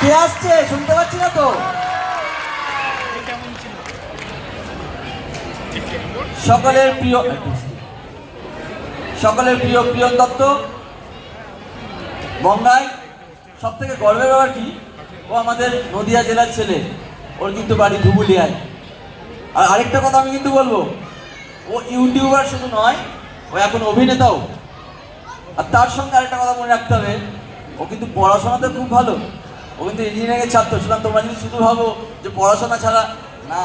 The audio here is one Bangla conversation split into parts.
কে আসছে শুনতে পাচ্ছি না তো। সকলের প্রিয় প্রিয়ন দত্ত বঙ্গায়। সব থেকে গর্বের ব্যাপার কি, ও আমাদের নদিয়া জেলার ছেলে, ওর কিন্তু বাড়ি ধুবুলিয়ায়। আর আরেকটা কথা আমি কিন্তু বলবো, ও ইউটিউবার শুধু নয়, ও এখন অভিনেতাও। আর তার সঙ্গে আরেকটা কথা মনে রাখতে হবে, ও কিন্তু পড়াশোনাতে খুব ভালো। ও কিন্তু ইঞ্জিনিয়ারিংয়ের ছাত্র ছিলাম। তোমরা যদি শুধু ভাবো যে পড়াশোনা ছাড়া, না,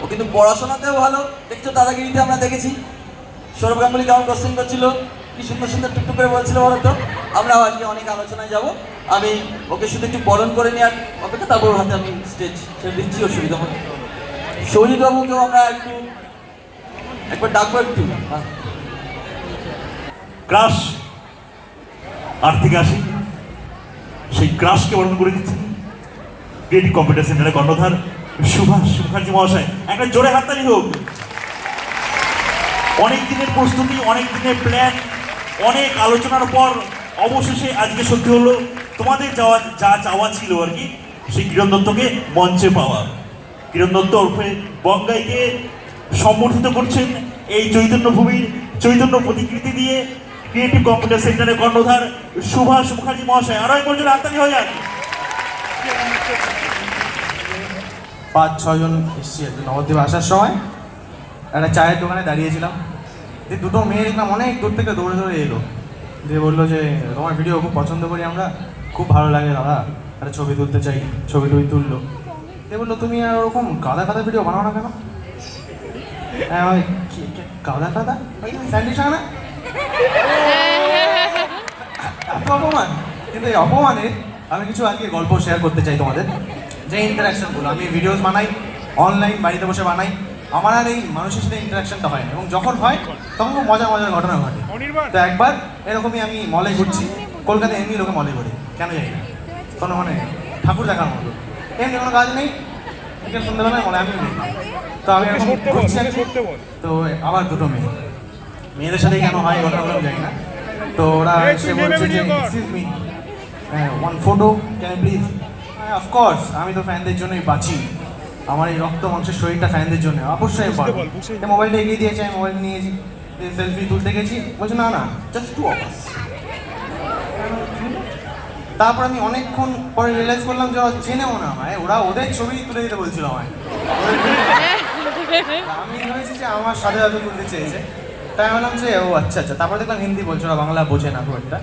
ও কিন্তু পড়াশোনাতেও ভালো। দেখছো দাদাগিরিতে আমরা দেখেছি, সৌরভ গাঙ্গুলি কেমন কোশ্চেন করছিল, কি সুন্দর সুন্দর টুকটুক করে বলছিল বলো তো। আমরাও আজকে অনেক আলোচনায় যাব। আমি ওকে শুধু একটু বরণ করে নেওয়ার অপেক্ষা, তারপর হাতে আমি স্টেজ ছেড়ে দিচ্ছি অসুবিধা মতো। সৌজিৎ বাবুকেও আমরা একবার ডাকবো একটু। ক্রাশ আর থেকে আসি, সেই ক্রাশকে বরণ করে দিচ্ছেন ক্রিয়েটিভ কম্পিউটার সেন্টারের কর্ণধার সুভাষ মুখার্জি মহাশয়। একটা জোরে হাততালি হোক। অনেক দিনের প্রস্তুতি, অনেক দিনের প্ল্যান, অনেক আলোচনার পর অবশেষে আজকে সত্যি হলো তোমাদের যা চাওয়া ছিল আর কি, সেই কিরণ দত্তকে মঞ্চে পাওয়া। কিরণ দত্ত ওরফে বঙ্গাইকে সম্বর্ধিত করছেন এই চৈতন্য ভূমির চৈতন্য প্রতিকৃতি দিয়ে ক্রিয়েটিভ কম্পিউটার সেন্টারের কর্ণধার সুভাষ মুখার্জি মহাশয়। আরো একবার জোরে হাততালি হয়ে যাক। 5-6 জন এসছি নবদ্বীপে আসার সময় একটা চায়ের দোকানে দাঁড়িয়েছিলাম। দিয়ে দুটো মেয়ে দেখলাম অনেক দূর থেকে দৌড়ে দৌড়ে এলো, দিয়ে বললো যে তোমার ভিডিও খুব পছন্দ করি আমরা, খুব ভালো লাগে দাদা, একটা ছবি তুলতে চাই। ছবি তুললো। দিয়ে বললো তুমি আর ওরকম কাদা কাদা ভিডিও বানাও না কেন? হ্যাঁ ভাই, কাদা কাদা স্যান্ডউইচ হয় না? এত অপমান। কিন্তু এই অপমানে আমি কিছু আজকে গল্প শেয়ার করতে চাই তোমাদের। যে ইন্টারাকশনগুলো আমি ভিডিওস বানাই, অনলাইন বাড়িতে বসে বানাই, আমার আর এই মানুষের সাথে ইন্টারাকশনটা হয় না, এবং যখন হয় তখন খুব মজার ঘটনা ঘটে। তো একবার এরকমই আমি মলে ঘুরছি, কলকাতায় এমনি লোকে মলে ঘুরে, কেন জানি না, কোনো মানে ঠাকুর দেখার মতো, এমনি কোনো কাজ নেই, বিকেল সন্ধ্যাবেলায় মলে আমি নেই। তো আমি এরকম ঘুরছি, তো আবার দুটো মেয়েদের সাথে কেন হয় ঘটনাগুলো আমি জানি না। তো ওরা এসে বলছে যে excuse me, one photo can please. Of course, আমি তো ফ্যানদের জন্যই বাঁচি, আমার এই রক্ত মাংসের শরীরটা ফ্যানদের জন্য, অবশ্যই পারবো। মোবাইলটা এগিয়ে দিয়েছে, আমি মোবাইল নিয়েছি, সেলফি তুলতে গেছি, বলছে না না জাস্ট টু অফ আস। তারপর আমি অনেকক্ষণ পরে রিয়েলাইজ করলাম যে ওরা চেনেও না আমায়, ওরা ওদের ছবি তুলে দিতে বলছিল আমায়। আমি ভেবেছি যে আমার সাথে হয়তো তুলতে চেয়েছে, তাই আমি বললাম যে ও আচ্ছা আচ্ছা। তারপর দেখলাম হিন্দি বলছে, ওরা বাংলা বোঝে না খুব একটা,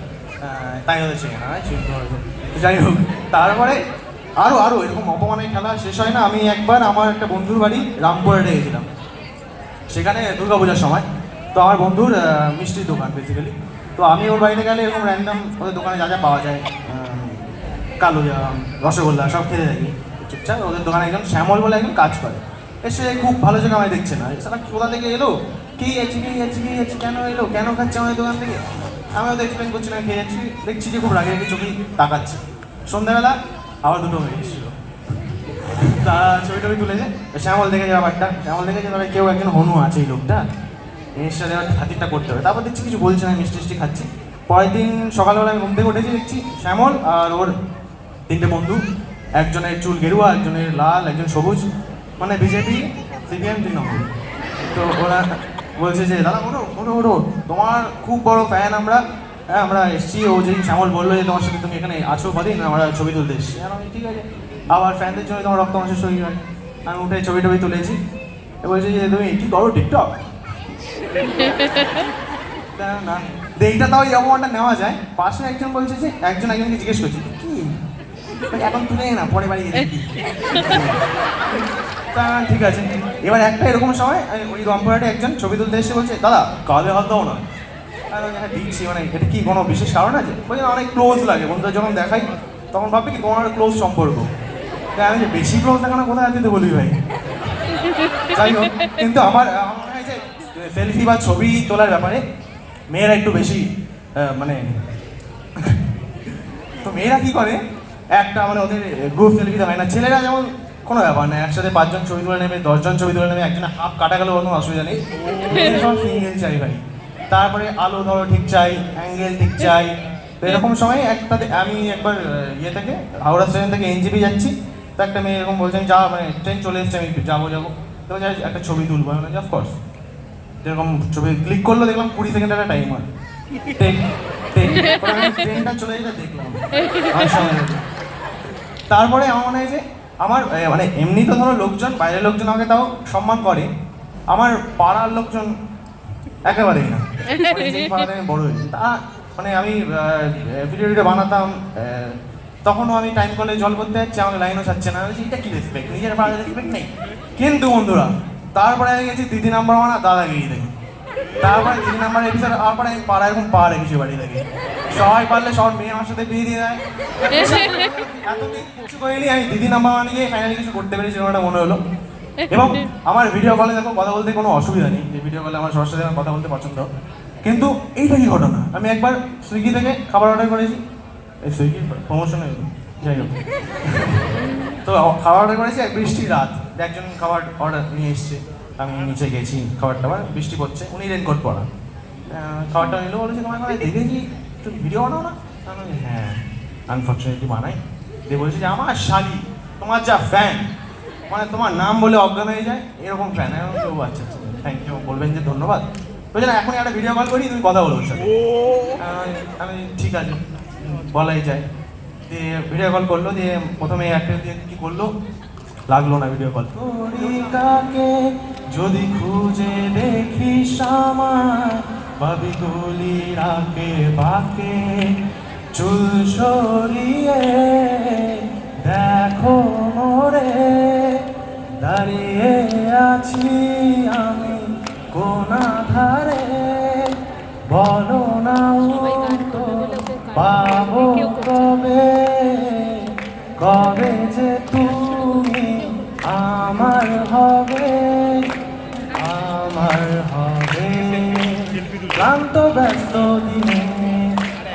তাই হয়তো চেনে না, যাই হোক। তারপরে আরও এরকম অপমানের খেলা শেষ হয় না। আমি একবার আমার একটা বন্ধুর বাড়ি রামপুরহাটে গেছিলাম, সেখানে দুর্গাপূজার সময়। তো আমার বন্ধুর মিষ্টির দোকান বেসিক্যালি। তো আমি ওর বাড়িতে গেলে এরকম র্যান্ডাম ওদের দোকানে যা যা পাওয়া যায়, কালোজাম, রসগোল্লা সব খেতে থাকি চুপচাপ। ওদের দোকানে একজন শ্যামল বলে একজন কাজ করে, এসে খুব ভালো চোখে আমায় দেখছে না, সারা কোথা থেকে এলো, কে যাচ্ছি কেন এলো, কেন খাচ্ছে আমাদের দোকান থেকে। আমি ওদের এক্সপ্লেন করছি না, খেয়ে যাচ্ছি, দেখছি যে খুব রাগে চোখেই তাকাচ্ছে। সন্ধ্যাবেলা আবার দুটো মেয়ে এসেছিল, তারা ছবি তুলেছে। শ্যামল দেখেছে ব্যাপারটা, শ্যামল দেখেছে তবে কেউ একজন হনু আছে এই লোকটা, এর সাথে খাতিরটা করতে হবে। তারপর দেখছি কিছু বলছে না, মিষ্টি খাচ্ছি। পরের দিন সকালবেলা আমি ঘুম থেকে উঠেছি, দেখছি শ্যামল আর ওর 3টে বন্ধু, একজনের চুল গেরুয়া, একজনের লাল, একজন সবুজ, মানে বিজেপি সিপিএম তৃণমূল। তো ওরা বলছে যে দাদা ওঠো, তোমার খুব বড় ফ্যান আমরা, হ্যাঁ আমরা এসেছি। ও যেই শ্যামল বললো যে তোমার সাথে তুমি এখানে আছো কদিন, আমরা ছবি তুলতে এসেছি। আমি ঠিক আছে, আবার ফ্যানদের জন্য তোমার রক্ত মাংসের শরীর হয়। আমি উঠে ছবি তুলেছি। বলছে যে তুমি কি করো টিকটক? না, এইটা তাও এই অপমানটা নেওয়া যায়। পাশে একজন বলছে যে একজনকে জিজ্ঞেস করছি কি এখন তুলে না, পরে বাড়ি গেলে তা ঠিক আছে। এবার একটা এরকম সময় ওই রামপুরহাটে একজন ছবি তুলতে এসে বলছে দাদা কাঁধে হাত দাও না। আর হ্যাঁ দিচ্ছি, মানে এটা কি কোনো বিশেষ কারণ আছে? বলছে না, অনেক ক্লোজ লাগে, বন্ধুদের যখন দেখাই তখন ভাববে কি তোমার ক্লোজ সম্পর্ক। তাই আমি যে বেশি ক্লোজ দেখানো কোথায় দিতে বলি ভাই। যাই হোক, কিন্তু আমার মনে হয় যে সেলফি বা ছবি তোলার ব্যাপারে মেয়েরা একটু বেশি মানে তো মেয়েরা কি করে, একটা মানে ওদের গ্রুপ সেলফিতে হয় না। ছেলেরা যেমন কোনো ব্যাপার না, একসাথে 5 জন ছবি তুলে নেবে, 10 জন ছবি তুলে নেবে, একজনের হাফ কাটা গেলেও কোনো অসুবিধা নেই। সব সিঙ্গেল চাই ভাই। তারপরে আলো ধরো ঠিক চাই, অ্যাঙ্গেল ঠিক চাই, তো এরকম সময় আমি একবার ইয়ে থেকে হাওড়া স্টেশন থেকে এনজিপি যাচ্ছি, তো একটা মেয়ে এরকম বলছে আমি মানে ট্রেন চলে এসছে, আমি যাবো তো বলছে, একটা ছবি তুলবো, আমি বলছি অফকোর্স। যেরকম ছবি ক্লিক করলো, দেখলাম 20 সেকেন্ড একটা টাইমার, ট্রেনটা চলে যেতে দেখলাম আমার সঙ্গে। তারপরে আমার মনে হয় যে আমার মানে এমনি তো ধরো লোকজন, বাইরের লোকজন আমাকে তাও সম্মান করে, আমার পাড়ার লোকজন একেবারেই না। মানে যেই পাড়াতে আমি বড় হয়েছি, তা মানে আমি ভিডিও বানাতাম, তখনও আমি টাইম কলে জল করতে যাচ্ছি, আমাকে লাইনও ছাড়ছে না। আমি বলছি এটা কি রেসপেক্ট, নিজের পাড়ার রেসপেক্ট নেই। কিন্তু বন্ধুরা, তারপরে আমি গেছি দিদি নাম্বার 1 আর দাদাগিরি থেকে। তারপরে দিদি নাম্বার এপিসোড হওয়ার পরে আমি পাড়া এরকম পাড় রেখেছি বাড়ি থেকে, সবাই পারলে সব মেয়ে আমার সাথে বিয়ে দিয়ে দেয়। এতদিন কিছু করিনি, আমি দিদি নাম্বার 1 গিয়ে ফাইনালি কিছু করতে পেরেছি, ওটা মনে হলো। এবং আমার ভিডিও কলে দেখো কথা বলতে কোনো অসুবিধা নেই, যে ভিডিও কলে আমার সবার সাথে আমার কথা বলতে পছন্দ। কিন্তু এইটা কি ঘটনা, আমি একবার সুইগি থেকে খাবার অর্ডার করেছি, এই সুইগির প্রমোশন যাই হোক, তো খাবার অর্ডার করেছি এক বৃষ্টির রাত, একজন খাবার অর্ডার নিয়ে এসছে, আমি নিচে গেছি খাবারটা, বৃষ্টি পড়ছে, উনি রেনকোট পরা, খাবারটা নিল, বলেছে তোমার মানে দেখেছি একটু ভিডিও বানাও না? আমি বলি, হ্যাঁ আনফর্চুনেটলি বানাই। দিয়ে বলছে যে আমার শালি তোমার যা ফ্যান, মানে তোমার নাম বলে অজ্ঞান হয়ে যায় এরকম ফ্যান। আমি বলছি, ও আচ্ছা আচ্ছা থ্যাংক ইউ, বলবেন যে ধন্যবাদ। বলছে না এখনই একটা ভিডিও কল করি, তুমি কথা বলো ওর সাথে। আমি ঠিক আছে, বলাই যায়। দিয়ে ভিডিও কল করলো, দিয়ে প্রথমে একটা দিয়ে কি করলো, লাগলো না ভিডিও কল। কাকে যদি খুঁজে দেখিস আমার, ভাবি গলি রাকে বাকে, চুল সরিয়ে দেখো মোরে, দাঁড়িয়ে আছি আমি কোন ধারে, বলো না উত্তর পাবো কবে, কবে যে তুমি আমার হবে, আমার হবে। ক্লান্ত ব্যস্ত দিনে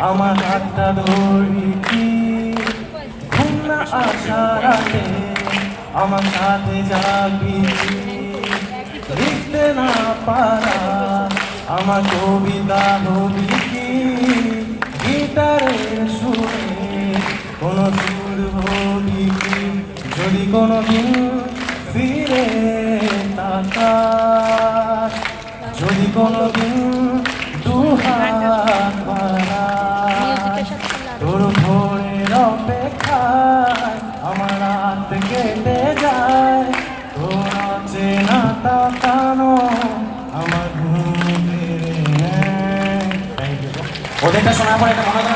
আমার হাতটা ধরি কি, ঘুম না আসা রাতে আমার সাথে যাবি, লিখতে না পারা আমার কবিতা হবি কি, গিটারের সুরে কোনো সুর হবি কি, যদি কোনো দিন ফিরে তাকাস, যদি কোনো দিন দুহাত বাড়াস, তোর ভোরের অপেক্ষায় আমার রাত কেটে যায়, তোর অচেনা তাকানো আমার ঘুম। ওদেরটা শোনার পর এটা মনে হয়